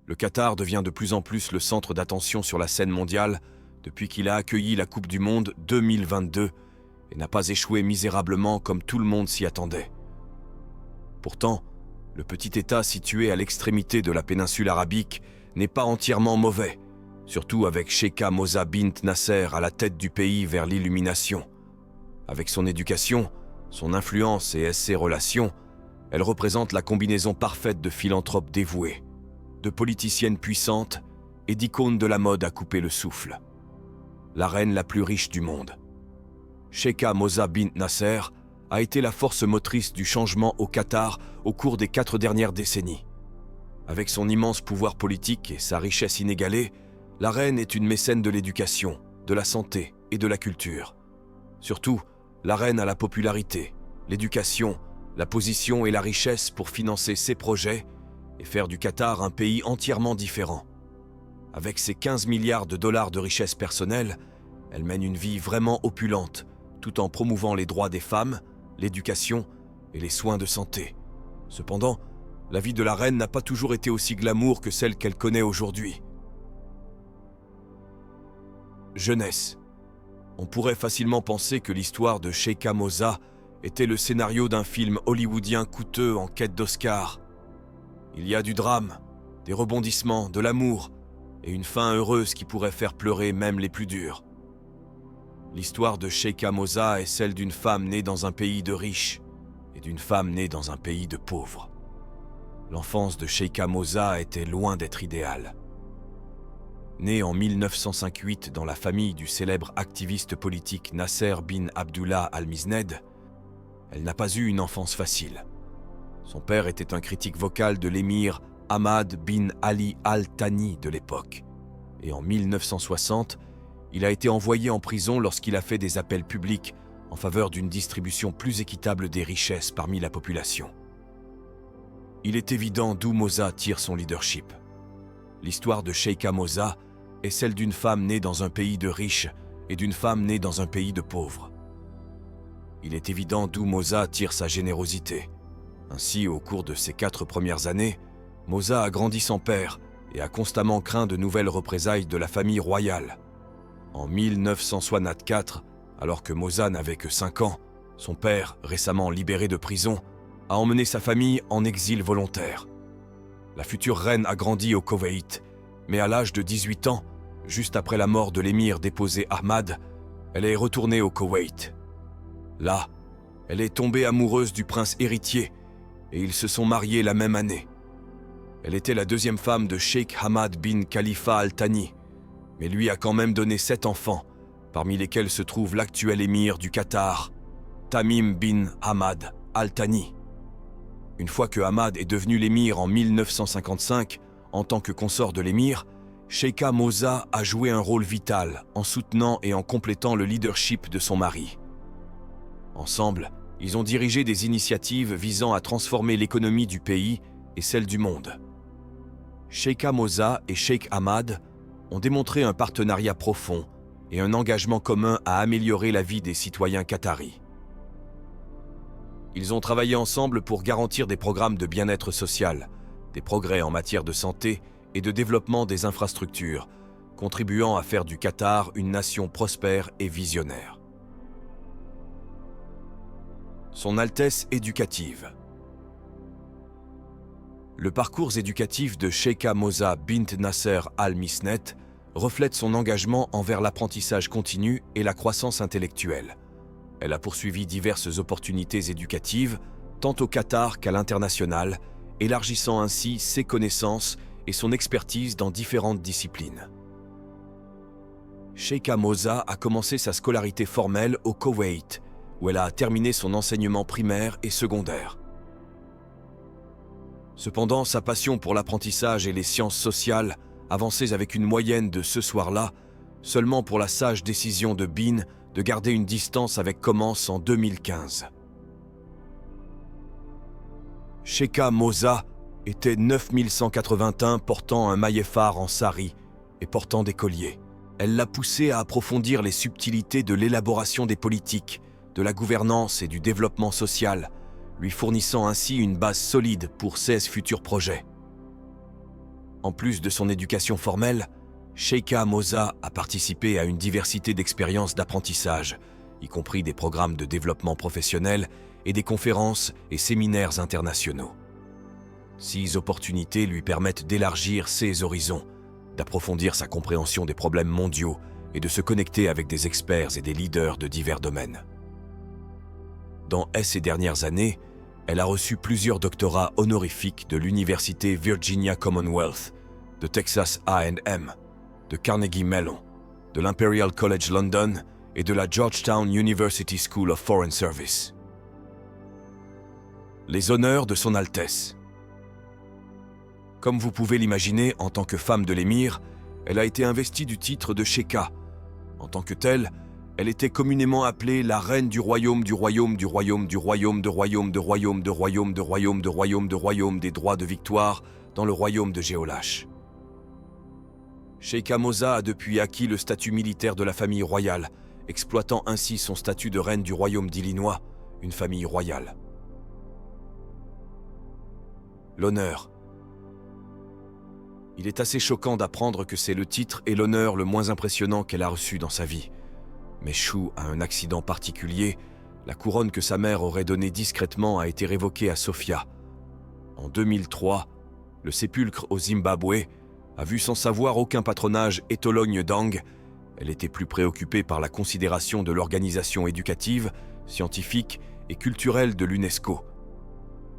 Le Qatar devient de plus en plus le centre d'attention sur la scène mondiale depuis qu'il a accueilli la Coupe du Monde 2022 et n'a pas échoué misérablement comme tout le monde s'y attendait. Pourtant, le petit État situé à l'extrémité de la péninsule arabique n'est pas entièrement mauvais, surtout avec Sheikha Moza bint Nasser à la tête du pays vers l'illumination. Avec son éducation, son influence et ses relations, elle représente la combinaison parfaite de philanthropes dévoués, de politiciennes puissantes et d'icônes de la mode à couper le souffle. La reine la plus riche du monde. Sheikha Moza bint Nasser a été la force motrice du changement au Qatar au cours des 4 dernières décennies. Avec son immense pouvoir politique et sa richesse inégalée, la reine est une mécène de l'éducation, de la santé et de la culture. Surtout, la reine a la popularité, l'éducation, la position et la richesse pour financer ses projets et faire du Qatar un pays entièrement différent. Avec ses 15 milliards de dollars de richesse personnelle, elle mène une vie vraiment opulente, tout en promouvant les droits des femmes, l'éducation et les soins de santé. Cependant, la vie de la reine n'a pas toujours été aussi glamour que celle qu'elle connaît aujourd'hui. Jeunesse. On pourrait facilement penser que l'histoire de Sheikha Moza était le scénario d'un film hollywoodien coûteux en quête d'Oscar. Il y a du drame, des rebondissements, de l'amour et une fin heureuse qui pourrait faire pleurer même les plus durs. L'histoire de Sheikha Moza est celle d'une femme née dans un pays de riches et d'une femme née dans un pays de pauvres. L'enfance de Sheikha Moza était loin d'être idéale. Née en 1958 dans la famille du célèbre activiste politique Nasser bin Abdullah al-Misned, elle n'a pas eu une enfance facile. Son père était un critique vocal de l'émir Ahmad bin Ali al-Thani de l'époque. Et en 1960, il a été envoyé en prison lorsqu'il a fait des appels publics en faveur d'une distribution plus équitable des richesses parmi la population. Il est évident d'où Moza tire son leadership. L'histoire de Sheikha Moza est celle d'une femme née dans un pays de riches et d'une femme née dans un pays de pauvres. Il est évident d'où Moza tire sa générosité. Ainsi, au cours de ses 4 premières années, Moza a grandi sans père et a constamment craint de nouvelles représailles de la famille royale. En 1964, alors que Moza n'avait que 5 ans, son père, récemment libéré de prison, a emmené sa famille en exil volontaire. La future reine a grandi au Koweït, mais à l'âge de 18 ans, juste après la mort de l'émir déposé Ahmad, elle est retournée au Koweït. Là, elle est tombée amoureuse du prince héritier et ils se sont mariés la même année. Elle était la 2e femme de Sheikh Hamad bin Khalifa al-Thani, mais lui a quand même donné 7 enfants, parmi lesquels se trouve l'actuel émir du Qatar, Tamim bin Hamad al-Thani. Une fois que Hamad est devenu l'émir en 1955, en tant que consort de l'émir, Sheikha Moza a joué un rôle vital en soutenant et en complétant le leadership de son mari. Ensemble, ils ont dirigé des initiatives visant à transformer l'économie du pays et celle du monde. Sheikha Moza et Sheikh Hamad ont démontré un partenariat profond et un engagement commun à améliorer la vie des citoyens qataris. Ils ont travaillé ensemble pour garantir des programmes de bien-être social, des progrès en matière de santé et de développement des infrastructures, contribuant à faire du Qatar une nation prospère et visionnaire. Son Altesse éducative. Le parcours éducatif de Sheikha Moza bint Nasser al-Misnet reflète son engagement envers l'apprentissage continu et la croissance intellectuelle. Elle a poursuivi diverses opportunités éducatives, tant au Qatar qu'à l'international, élargissant ainsi ses connaissances et son expertise dans différentes disciplines. Sheikha Moza a commencé sa scolarité formelle au Koweït, où elle a terminé son enseignement primaire et secondaire. Cependant, sa passion pour l'apprentissage et les sciences sociales avançait avec une moyenne de ce soir-là, seulement pour la sage décision de Bin de garder une distance avec Commence en 2015. Sheikha Moza était 9181 portant un maillefard en sari et portant des colliers. Elle l'a poussé à approfondir les subtilités de l'élaboration des politiques, de la gouvernance et du développement social, lui fournissant ainsi une base solide pour 16 futurs projets. En plus de son éducation formelle, Sheikha Moza a participé à une diversité d'expériences d'apprentissage, y compris des programmes de développement professionnel et des conférences et séminaires internationaux. Ces opportunités lui permettent d'élargir ses horizons, d'approfondir sa compréhension des problèmes mondiaux et de se connecter avec des experts et des leaders de divers domaines. Dans ces dernières années, elle a reçu plusieurs doctorats honorifiques de l'Université Virginia Commonwealth, de Texas A&M, de Carnegie Mellon, de l'Imperial College London et de la Georgetown University School of Foreign Service. Les honneurs de Son Altesse. Comme vous pouvez l'imaginer, en tant que femme de l'émir, elle a été investie du titre de Sheikha. En tant que telle, elle était communément appelée la reine du royaume, du royaume, du royaume, du royaume, de royaume, de royaume, de royaume, de royaume, de royaume, de royaume des droits de victoire dans le royaume de Géolash. Sheikha Moza a depuis acquis le statut militaire de la famille royale, exploitant ainsi son statut de reine du royaume d'Illinois, une famille royale. L'honneur. Il est assez choquant d'apprendre que c'est le titre et l'honneur le moins impressionnant qu'elle a reçu dans sa vie. Mais Shu a un accident particulier, la couronne que sa mère aurait donnée discrètement a été révoquée à Sofia. En 2003, le sépulcre au Zimbabwe a vu sans savoir aucun patronage Etologne Dang. Elle était plus préoccupée par la considération de l'organisation éducative, scientifique et culturelle de l'UNESCO.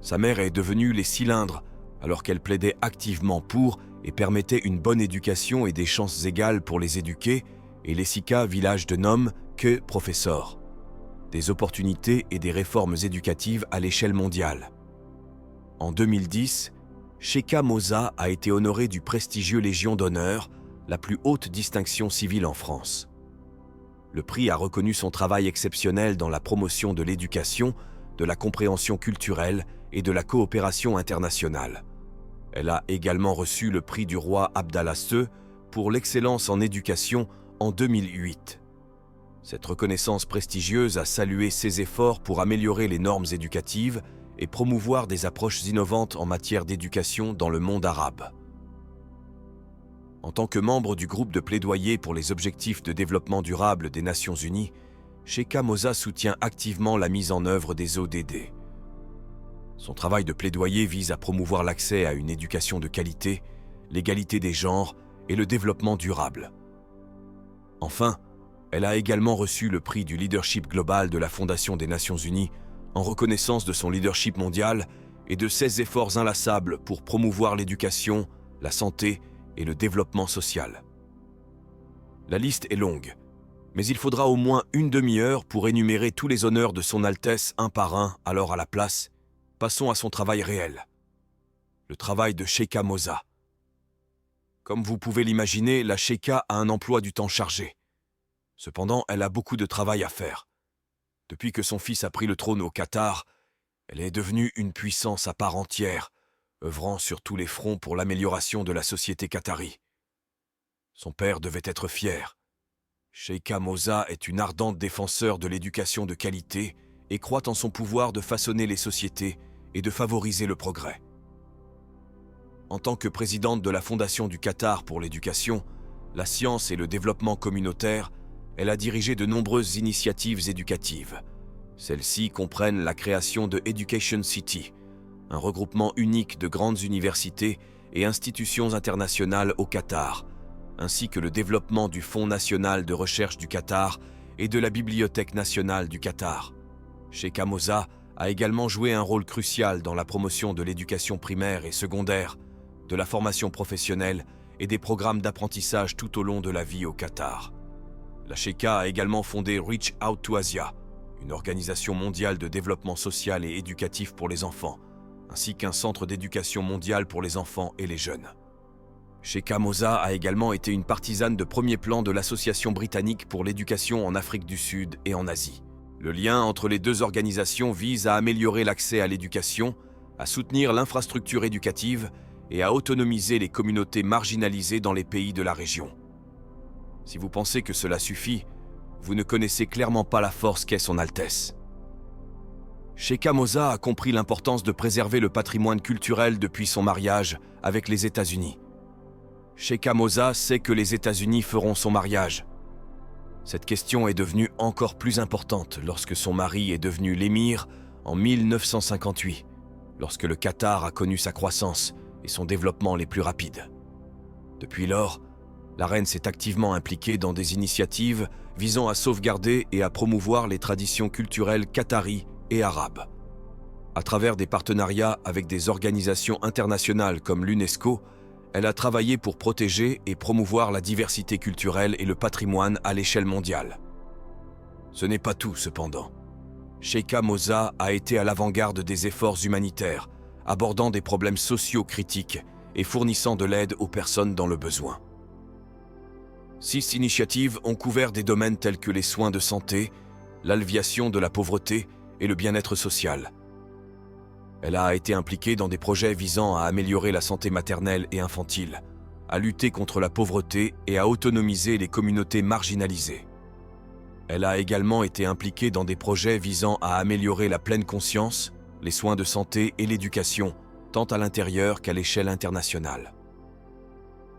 Sa mère est devenue les cylindres, alors qu'elle plaidait activement pour et permettait une bonne éducation et des chances égales pour les éduqués, et les Sika, village de Nome, que professeur. Des opportunités et des réformes éducatives à l'échelle mondiale. En 2010, Sheikha Moza a été honorée du prestigieux Légion d'honneur, la plus haute distinction civile en France. Le prix a reconnu son travail exceptionnel dans la promotion de l'éducation, de la compréhension culturelle et de la coopération internationale. Elle a également reçu le prix du roi Abdallah II pour l'excellence en éducation en 2008. Cette reconnaissance prestigieuse a salué ses efforts pour améliorer les normes éducatives et promouvoir des approches innovantes en matière d'éducation dans le monde arabe. En tant que membre du groupe de plaidoyer pour les objectifs de développement durable des Nations Unies, Sheikha Moza soutient activement la mise en œuvre des ODD. Son travail de plaidoyer vise à promouvoir l'accès à une éducation de qualité, l'égalité des genres et le développement durable. Enfin, elle a également reçu le prix du leadership global de la Fondation des Nations Unies en reconnaissance de son leadership mondial et de ses efforts inlassables pour promouvoir l'éducation, la santé et le développement social. La liste est longue, mais il faudra au moins une demi-heure pour énumérer tous les honneurs de Son Altesse un par un, alors à la place. Passons à son travail réel. Le travail de Sheikha Moza. Comme vous pouvez l'imaginer, la Sheikha a un emploi du temps chargé. Cependant, elle a beaucoup de travail à faire. Depuis que son fils a pris le trône au Qatar, elle est devenue une puissance à part entière, œuvrant sur tous les fronts pour l'amélioration de la société qatari. Son père devait être fier. Sheikha Moza est une ardente défenseur de l'éducation de qualité et croit en son pouvoir de façonner les sociétés et de favoriser le progrès. En tant que présidente de la Fondation du Qatar pour l'éducation, la science et le développement communautaire, elle a dirigé de nombreuses initiatives éducatives. Celles-ci comprennent la création de Education City, un regroupement unique de grandes universités et institutions internationales au Qatar, ainsi que le développement du Fonds national de recherche du Qatar et de la Bibliothèque nationale du Qatar. Sheikha Moza a également joué un rôle crucial dans la promotion de l'éducation primaire et secondaire, de la formation professionnelle et des programmes d'apprentissage tout au long de la vie au Qatar. La Sheikha a également fondé Reach Out to Asia, une organisation mondiale de développement social et éducatif pour les enfants, ainsi qu'un centre d'éducation mondial pour les enfants et les jeunes. Sheikha Moza a également été une partisane de premier plan de l'Association britannique pour l'éducation en Afrique du Sud et en Asie. Le lien entre les deux organisations vise à améliorer l'accès à l'éducation, à soutenir l'infrastructure éducative et à autonomiser les communautés marginalisées dans les pays de la région. Si vous pensez que cela suffit, vous ne connaissez clairement pas la force qu'est Son Altesse. Sheikha Moza a compris l'importance de préserver le patrimoine culturel depuis son mariage avec les États-Unis. Sheikha Moza sait que les États-Unis feront son mariage. Cette question est devenue encore plus importante lorsque son mari est devenu l'émir en 1958, lorsque le Qatar a connu sa croissance et son développement les plus rapides. Depuis lors, la reine s'est activement impliquée dans des initiatives visant à sauvegarder et à promouvoir les traditions culturelles qataries et arabes. À travers des partenariats avec des organisations internationales comme l'UNESCO, elle a travaillé pour protéger et promouvoir la diversité culturelle et le patrimoine à l'échelle mondiale. Ce n'est pas tout, cependant. Sheikha Moza a été à l'avant-garde des efforts humanitaires, abordant des problèmes sociaux critiques et fournissant de l'aide aux personnes dans le besoin. 6 initiatives ont couvert des domaines tels que les soins de santé, l'alléviation de la pauvreté et le bien-être social. Elle a été impliquée dans des projets visant à améliorer la santé maternelle et infantile, à lutter contre la pauvreté et à autonomiser les communautés marginalisées. Elle a également été impliquée dans des projets visant à améliorer la pleine conscience, les soins de santé et l'éducation, tant à l'intérieur qu'à l'échelle internationale.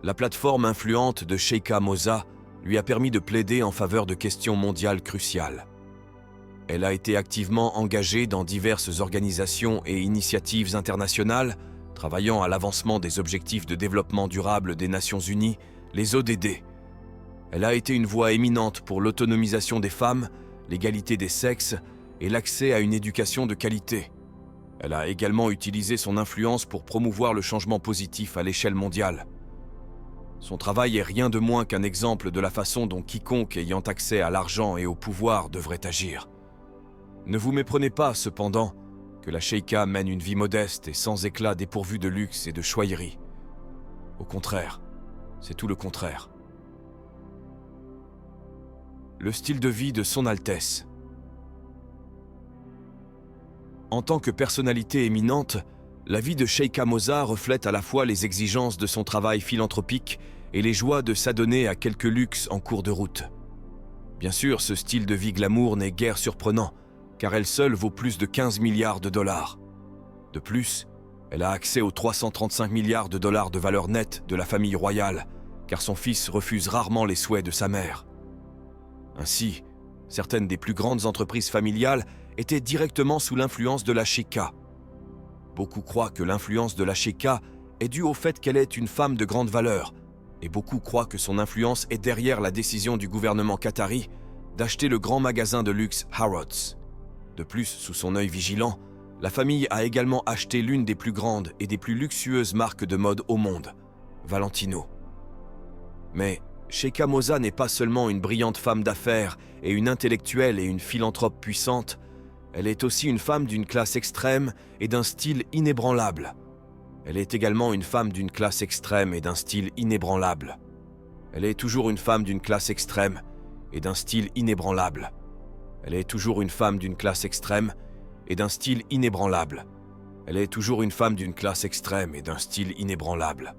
La plateforme influente de Sheikha Moza lui a permis de plaider en faveur de questions mondiales cruciales. Elle a été activement engagée dans diverses organisations et initiatives internationales, travaillant à l'avancement des objectifs de développement durable des Nations Unies, les ODD. Elle a été une voix éminente pour l'autonomisation des femmes, l'égalité des sexes et l'accès à une éducation de qualité. Elle a également utilisé son influence pour promouvoir le changement positif à l'échelle mondiale. Son travail est rien de moins qu'un exemple de la façon dont quiconque ayant accès à l'argent et au pouvoir devrait agir. Ne vous méprenez pas, cependant, que la Sheikha mène une vie modeste et sans éclat dépourvue de luxe et de choyerie. Au contraire, c'est tout le contraire. Le style de vie de Son Altesse. En tant que personnalité éminente, la vie de Sheikha Moza reflète à la fois les exigences de son travail philanthropique et les joies de s'adonner à quelques luxes en cours de route. Bien sûr, ce style de vie glamour n'est guère surprenant, car elle seule vaut plus de 15 milliards de dollars. De plus, elle a accès aux 335 milliards de dollars de valeur nette de la famille royale, car son fils refuse rarement les souhaits de sa mère. Ainsi, certaines des plus grandes entreprises familiales étaient directement sous l'influence de la Sheikha. Beaucoup croient que l'influence de la Sheikha est due au fait qu'elle est une femme de grande valeur, et beaucoup croient que son influence est derrière la décision du gouvernement qatari d'acheter le grand magasin de luxe Harrods. De plus, sous son œil vigilant, la famille a également acheté l'une des plus grandes et des plus luxueuses marques de mode au monde, Valentino. Mais Sheikha Moza n'est pas seulement une brillante femme d'affaires et une intellectuelle et une philanthrope puissante, elle est aussi une femme d'une classe extrême et d'un style inébranlable. Elle est également une femme d'une classe extrême et d'un style inébranlable. Elle est toujours une femme d'une classe extrême et d'un style inébranlable. Elle est toujours une femme d'une classe extrême et d'un style inébranlable. Elle est toujours une femme d'une classe extrême et d'un style inébranlable.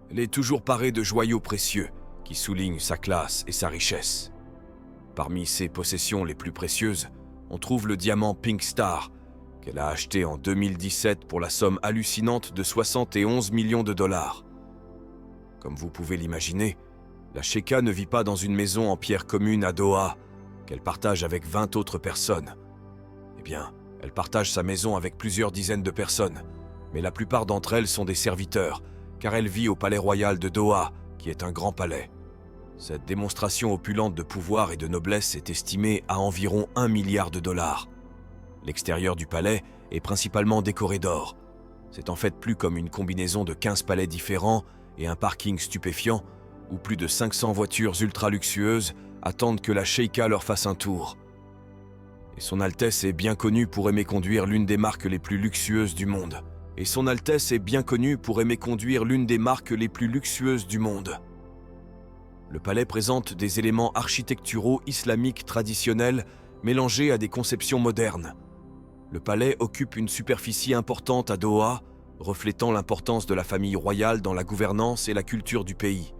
Elle est toujours parée de joyaux précieux qui soulignent sa classe et sa richesse. Parmi ses possessions les plus précieuses, on trouve le diamant Pink Star, qu'elle a acheté en 2017 pour la somme hallucinante de 71 millions de dollars. Comme vous pouvez l'imaginer, la Sheikha ne vit pas dans une maison en pierre commune à Doha, qu'elle partage avec 20 autres personnes. Eh bien, elle partage sa maison avec plusieurs dizaines de personnes, mais la plupart d'entre elles sont des serviteurs, car elle vit au palais royal de Doha, qui est un grand palais. Cette démonstration opulente de pouvoir et de noblesse est estimée à environ 1 milliard de dollars. L'extérieur du palais est principalement décoré d'or. C'est en fait plus comme une combinaison de 15 palais différents et un parking stupéfiant, où plus de 500 voitures ultra luxueuses attendent que la Sheikha leur fasse un tour. Et Son Altesse est bien connue pour aimer conduire l'une des marques les plus luxueuses du monde. Et Son Altesse est bien connue pour aimer conduire l'une des marques les plus luxueuses du monde. Le palais présente des éléments architecturaux islamiques traditionnels mélangés à des conceptions modernes. Le palais occupe une superficie importante à Doha, reflétant l'importance de la famille royale dans la gouvernance et la culture du pays.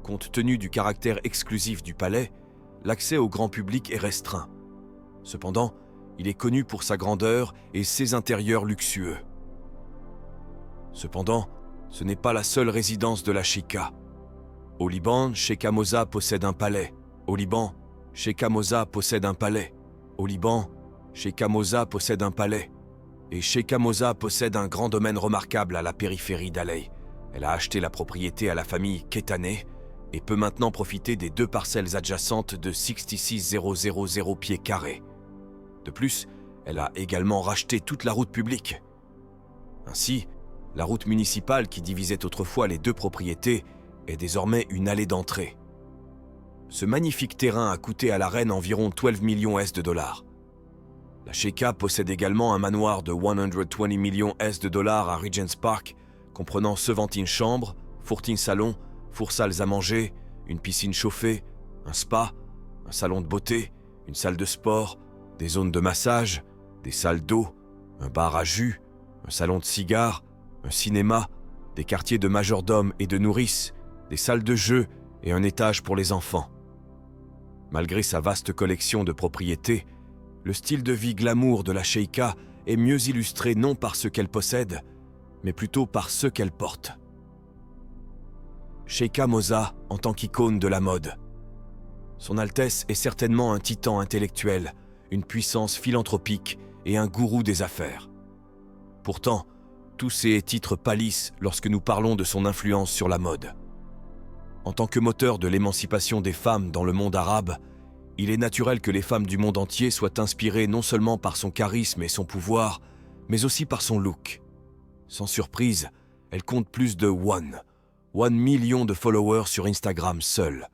Compte tenu du caractère exclusif du palais, l'accès au grand public est restreint. Cependant, il est connu pour sa grandeur et ses intérieurs luxueux. Cependant, Ce n'est pas la seule résidence de la Sheikha. Au Liban, Sheikha Moza possède un palais. Au Liban, Sheikha Moza possède un palais. Au Liban, Sheikha Moza possède un palais. Et Sheikha Moza possède un grand domaine remarquable à la périphérie d'Aley. Elle a acheté la propriété à la famille Ketaneh et peut maintenant profiter des 2 parcelles adjacentes de 66,000 pieds carrés. De plus, elle a également racheté toute la route publique. Ainsi, la route municipale qui divisait autrefois les 2 propriétés est désormais une allée d'entrée. Ce magnifique terrain a coûté à la reine environ 12 millions de dollars. La Sheikha possède également un manoir de 120 millions de dollars à Regent's Park, comprenant 17 chambres, 14 salons, 4 salles à manger, une piscine chauffée, un spa, un salon de beauté, une salle de sport, des zones de massage, des salles d'eau, un bar à jus, un salon de cigares, un cinéma, des quartiers de majordomes et de nourrices, des salles de jeux et un étage pour les enfants. Malgré sa vaste collection de propriétés, le style de vie glamour de la Sheikha est mieux illustré non par ce qu'elle possède, mais plutôt par ceux qu'elle porte. Sheikha Moza en tant qu'icône de la mode. Son Altesse est certainement un titan intellectuel, une puissance philanthropique et un gourou des affaires. Pourtant, tous ces titres pâlissent lorsque nous parlons de son influence sur la mode. En tant que moteur de l'émancipation des femmes dans le monde arabe, il est naturel que les femmes du monde entier soient inspirées non seulement par son charisme et son pouvoir, mais aussi par son look. Sans surprise, elle compte plus de 1 million de followers sur Instagram seul.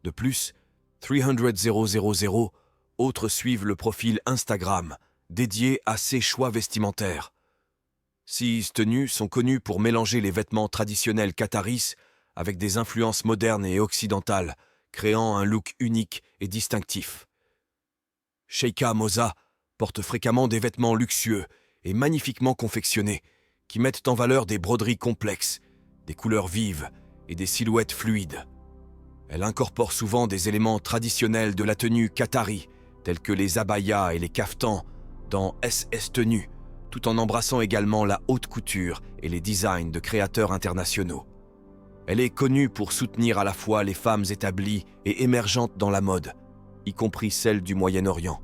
De plus, 300,000 autres suivent le profil Instagram dédié à ses choix vestimentaires. Ces tenues sont connues pour mélanger les vêtements traditionnels qataris avec des influences modernes et occidentales, créant un look unique et distinctif. Sheikha Moza porte fréquemment des vêtements luxueux et magnifiquement confectionnés, qui mettent en valeur des broderies complexes, des couleurs vives et des silhouettes fluides. Elle incorpore souvent des éléments traditionnels de la tenue qatari, tels que les abayas et les kaftans, dans SS Tenue, tout en embrassant également la haute couture et les designs de créateurs internationaux. Elle est connue pour soutenir à la fois les femmes établies et émergentes dans la mode, y compris celles du Moyen-Orient.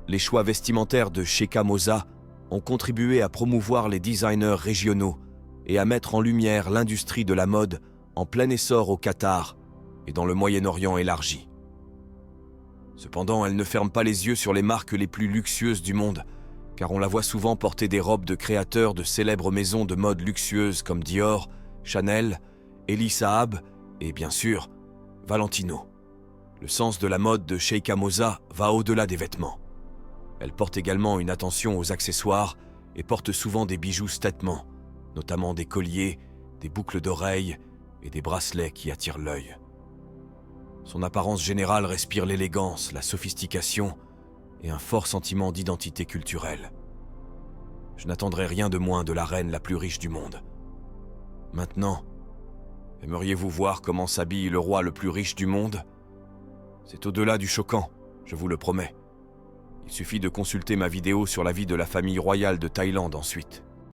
Les choix vestimentaires de Sheikha Moza ont contribué à promouvoir les designers régionaux et à mettre en lumière l'industrie de la mode en plein essor au Qatar et dans le Moyen-Orient élargi. Cependant, elle ne ferme pas les yeux sur les marques les plus luxueuses du monde, car on la voit souvent porter des robes de créateurs de célèbres maisons de mode luxueuses comme Dior, Chanel, Elie Saab et bien sûr, Valentino. Le sens de la mode de Sheikha Moza va au-delà des vêtements. Elle porte également une attention aux accessoires et porte souvent des bijoux statement, notamment des colliers, des boucles d'oreilles et des bracelets qui attirent l'œil. Son apparence générale respire l'élégance, la sophistication et un fort sentiment d'identité culturelle. Je n'attendrai rien de moins de la reine la plus riche du monde. Maintenant, aimeriez-vous voir comment s'habille le roi le plus riche du monde ? C'est au-delà du choquant, je vous le promets. Il suffit de consulter ma vidéo sur la vie de la famille royale de Thaïlande ensuite.